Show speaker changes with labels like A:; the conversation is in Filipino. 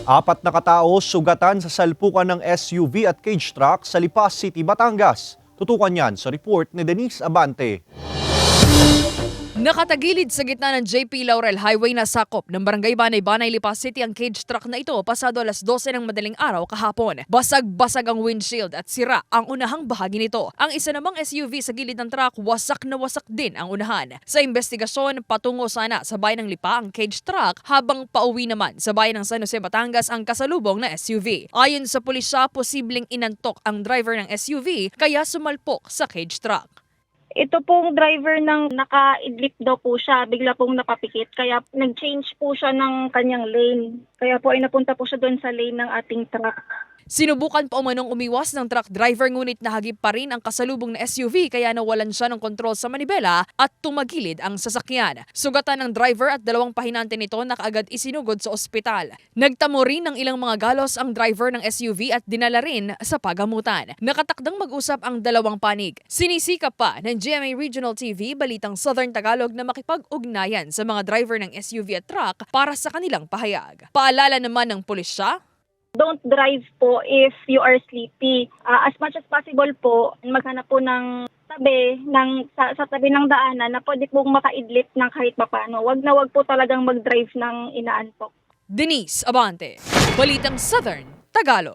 A: Apat na katao sugatan sa salpukan ng SUV at cage truck sa Lipa City, Batangas. Tutukan yan sa report ni Denise Abante.
B: Nakatagilid sa gitna ng JP Laurel Highway na sakop ng Barangay Banay-Banay, Lipa City ang cage truck na ito pasado alas 12 ng madaling araw kahapon. Basag-basag ang windshield at sira ang unahang bahagi nito. Ang isa namang SUV sa gilid ng truck, wasak na wasak din ang unahan. Sa investigasyon, patungo sana sa bayan ng Lipa ang cage truck habang pauwi naman sa bayan ng San Jose, Batangas ang kasalubong na SUV. Ayon sa pulisya, posibleng inantok ang driver ng SUV kaya sumalpok sa cage truck.
C: Ito pong driver ng naka-idlip daw po siya, bigla pong napapikit. Kaya nag-change po siya ng kanyang lane. Kaya po ay napunta po siya doon sa lane ng ating truck.
B: Sinubukan pa umanong umiwas ng truck driver ngunit nahagip pa rin ang kasalubong na SUV kaya nawalan siya ng kontrol sa manibela at tumagilid ang sasakyan. Sugatan ng driver at dalawang pahinante nito na kaagad isinugod sa ospital. Nagtamo rin ng ilang mga galos ang driver ng SUV at dinala rin sa pagamutan. Nakatakdang mag-usap ang dalawang panig. Sinisikap pa ng GMA Regional TV Balitang Southern Tagalog na makipag-ugnayan sa mga driver ng SUV at truck para sa kanilang pahayag. Paalala naman ng pulisya,
C: Don't drive po if you are sleepy. As much as possible po, maghanap po ng tabi, sa tabi ng daanan na pwede pong makaidlip ng kahit papano. Wag na wag po talagang mag-drive ng inaantok.
B: Denise Abante, Balitang Southern Tagalog.